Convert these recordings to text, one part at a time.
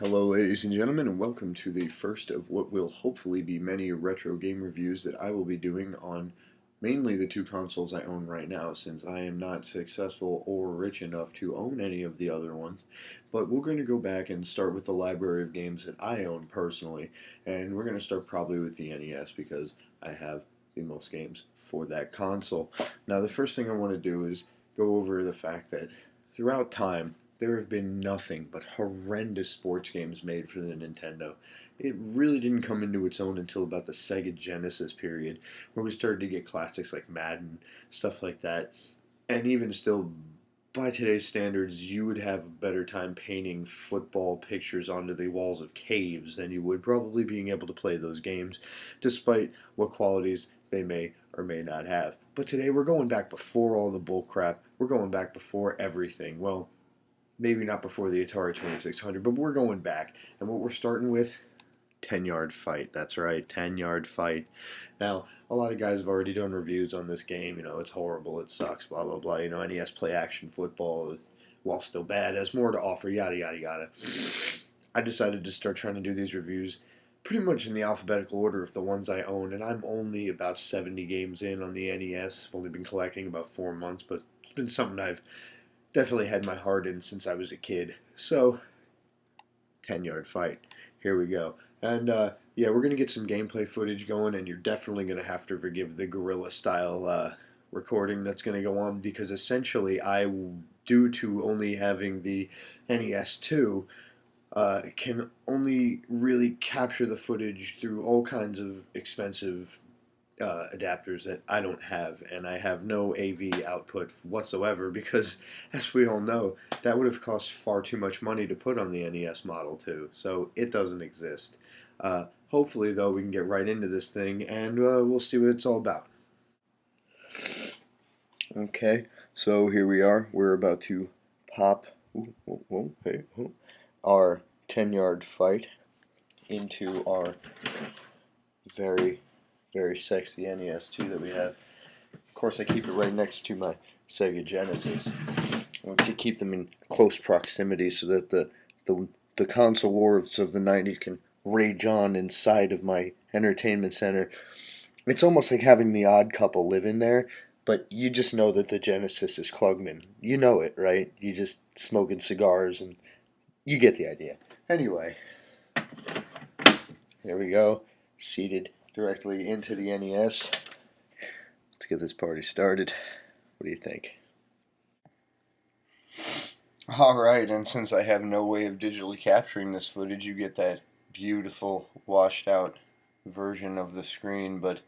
Hello, ladies and gentlemen, and welcome to the first of what will hopefully be many retro game reviews that I will be doing on mainly the two consoles I own right now, since I am not successful or rich enough to own any of the other ones. But we're going to go back and start with the library of games that I own personally, and we're going to start probably with the NES because I have the most games for that console. Now, the first thing I want to do is go over the fact that throughout time, there have been nothing but horrendous sports games made for the Nintendo. It really didn't come into its own until about the Sega Genesis period, where we started to get classics like Madden, stuff like that. And even still, by today's standards, you would have a better time painting football pictures onto the walls of caves than you would probably being able to play those games, despite what qualities they may or may not have. But today we're going back before all the bullcrap. We're going back before everything. Well, maybe not before the Atari 2600, but we're going back. And what we're starting with, 10-yard fight. That's right, 10-yard fight. Now, a lot of guys have already done reviews on this game. You know, it's horrible, it sucks, blah, blah, blah. You know, NES play action football, while still bad, has more to offer, yada, yada, yada. I decided to start trying to do these reviews pretty much in the alphabetical order of the ones I own, and I'm only about 70 games in on the NES. I've only been collecting about 4 months, but it's been something I've definitely had my heart in since I was a kid. So, 10-yard fight. Here we go. And yeah, we're going to get some gameplay footage going, and you're definitely going to have to forgive the guerrilla style recording that's going to go on, because essentially due to only having the NES 2, can only really capture the footage through all kinds of expensive adapters that I don't have, and I have no AV output whatsoever because, as we all know, that would have cost far too much money to put on the NES Model 2, so it doesn't exist. Hopefully, though, we can get right into this thing, and we'll see what it's all about. Okay, so here we are. We're about to pop our 10-yard fight into our very very sexy NES 2 that we have. Of course, I keep it right next to my Sega Genesis. I want to keep them in close proximity so that the console wars of the 90s can rage on inside of my entertainment center. It's almost like having the odd couple live in there, but you just know that the Genesis is Klugman. You know it, right? You just smoking cigars, and you get the idea. Anyway, here we go, seated directly into the NES. Let's get this party started. What do you think? Alright, and since I have no way of digitally capturing this footage, you get that beautiful, washed out version of the screen, but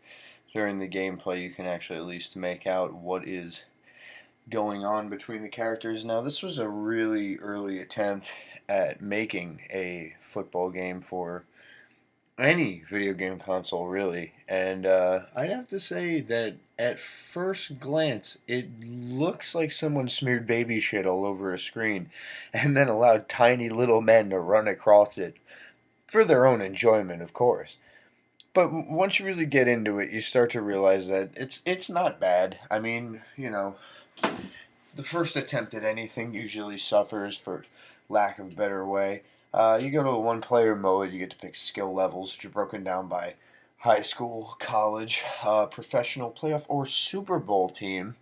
during the gameplay you can actually at least make out what is going on between the characters. Now, this was a really early attempt at making a football game for any video game console, really, and I'd have to say that at first glance it looks like someone smeared baby shit all over a screen and then allowed tiny little men to run across it for their own enjoyment, of course. But once you really get into it, you start to realize that it's not bad. I mean, you know, the first attempt at anything usually suffers, for lack of a better way. You go to a one-player mode, you get to pick skill levels, which are broken down by high school, college, professional, playoff, or Super Bowl team.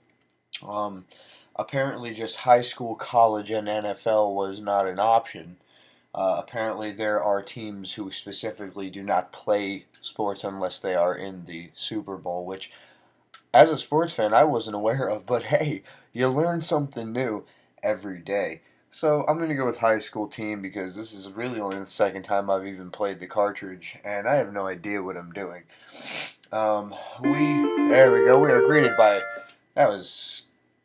Apparently just high school, college, and NFL was not an option. Apparently there are teams who specifically do not play sports unless they are in the Super Bowl, which, as a sports fan, I wasn't aware of, but hey, you learn something new every day. So I'm going to go with high school team because this is really only the second time I've even played the cartridge, and I have no idea what I'm doing. There we go, we are greeted by, that was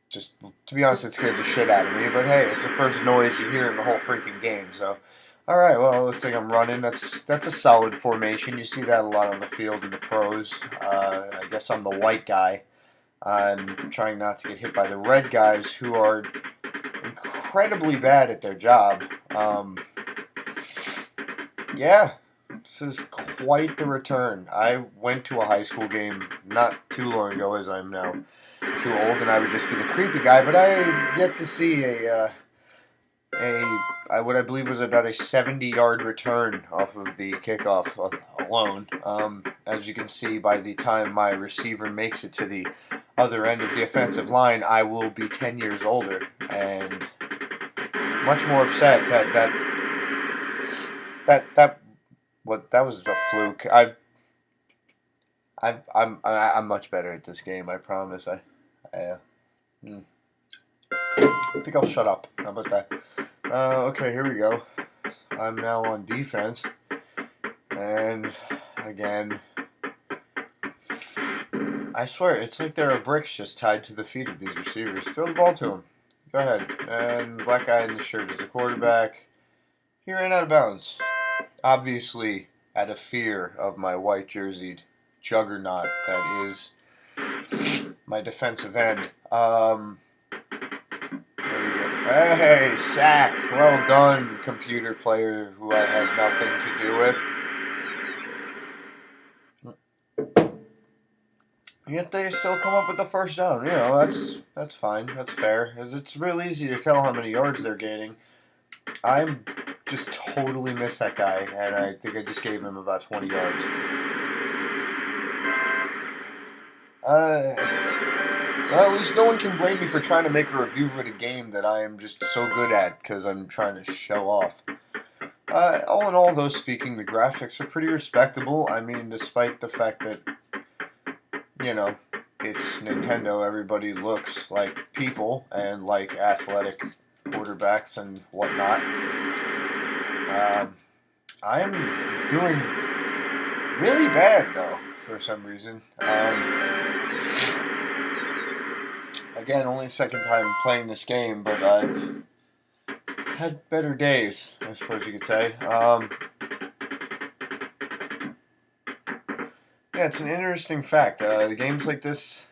just, to be honest, it scared the shit out of me, but hey, it's the first noise you hear in the whole freaking game, so. Alright, well, it looks like I'm running. That's a solid formation. You see that a lot on the field in the pros. I guess I'm the white guy. I'm trying not to get hit by the red guys, who are incredibly bad at their job. Yeah, this is quite the return. I went to a high school game not too long ago, as I'm now too old, and I would just be the creepy guy, but I get to see what I believe was about a 70-yard return off of the kickoff alone. As you can see, by the time my receiver makes it to the other end of the offensive line, I will be 10 years older and much more upset that was a fluke. I'm much better at this game. I promise. I think I'll shut up. How about that? Okay, here we go. I'm now on defense, and again, I swear it's like there are bricks just tied to the feet of these receivers. Throw the ball to him. Go ahead. And the black guy in the shirt is the quarterback. He ran out of bounds. Obviously, out of fear of my white jerseyed juggernaut that is my defensive end. Hey, sack. Well done, computer player who I had nothing to do with. Yet they still come up with the first down. You know, that's fine. That's fair. It's real easy to tell how many yards they're gaining. I'm just totally missed that guy, and I think I just gave him about 20 yards. Well, at least no one can blame me for trying to make a review for the game that I am just so good at because I'm trying to show off. All in all, though, speaking, the graphics are pretty respectable. I mean, despite the fact that, you know, it's Nintendo, everybody looks like people and like athletic quarterbacks and whatnot. I'm doing really bad, though, for some reason. Again, only second time playing this game, but I've had better days, I suppose you could say. Yeah, it's an interesting fact. Games like this,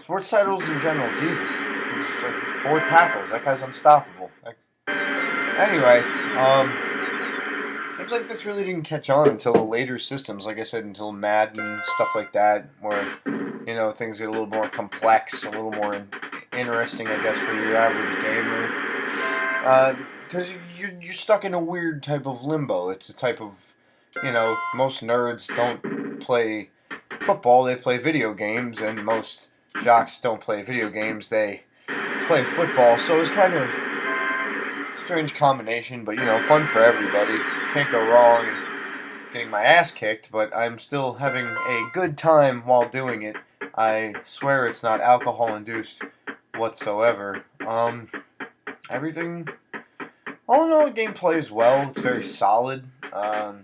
sports titles in general, Jesus. It's like 4 tackles. That guy's unstoppable. Anyway, games like this really didn't catch on until the later systems, like I said, until Madden, stuff like that, where, you know, things get a little more complex, a little more interesting, I guess, for your average gamer. Because you're stuck in a weird type of limbo. It's a type of, you know, most nerds don't play football, they play video games, and most jocks don't play video games, they play football. So it's kind of a strange combination, but, you know, fun for everybody. Can't go wrong getting my ass kicked, but I'm still having a good time while doing it. I swear it's not alcohol-induced whatsoever. Everything, all in all, the game plays well. It's very solid. I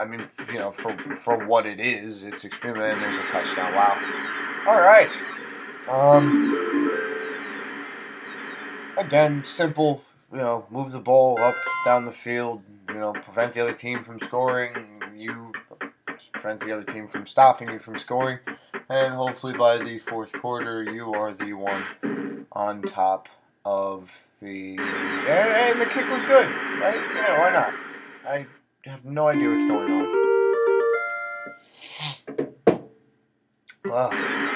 mean, you know, for what it is, it's extremely. And there's a touchdown. Wow. All right. Again, simple. You know, move the ball up, down the field. You know, prevent the other team from scoring. You prevent the other team from stopping you from scoring. And hopefully by the fourth quarter, you are the one on top of the... And the kick was good, right? Yeah, why not? I have no idea what's going on.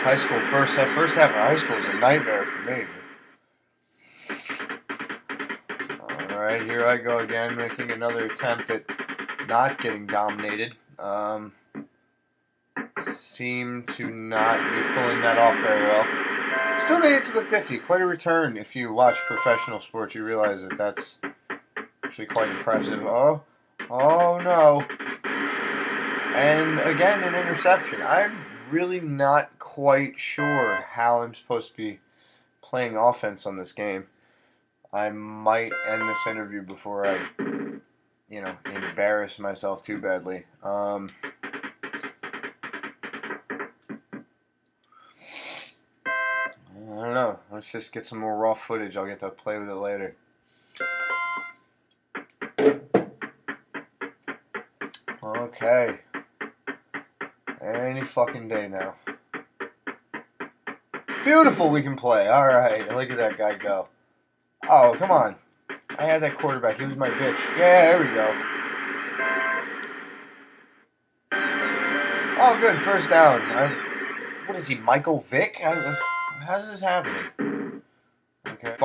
High school, first half of high school was a nightmare for me. Alright, here I go again, making another attempt at not getting dominated. Seem to not be pulling that off very well. Still made it to the 50. Quite a return. If you watch professional sports, you realize that that's actually quite impressive. Oh no. And again, an interception. I'm really not quite sure how I'm supposed to be playing offense on this game. I might end this interview before I, you know, embarrass myself too badly. I don't know. Let's just get some more raw footage. I'll get to play with it later. Okay. Any fucking day now. Beautiful, we can play. Alright, look at that guy go. Oh, come on. I had that quarterback. He was my bitch. Yeah, there we go. Oh, good. First down. What is he, Michael Vick? How is this happening? Okay.